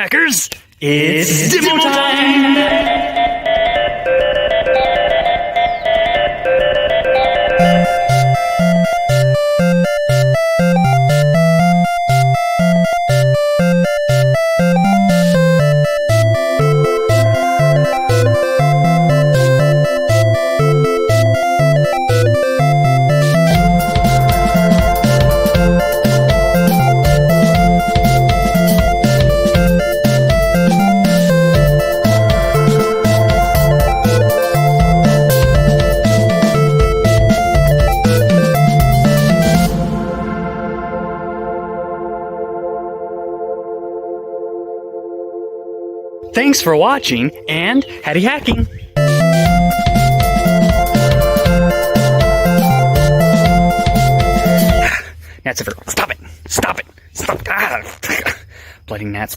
hackers, it's demo time! Thanks for watching, and Hatty hacking! Gnats everywhere. Stop it! Stop it! Stop! Ah. Bloody gnats.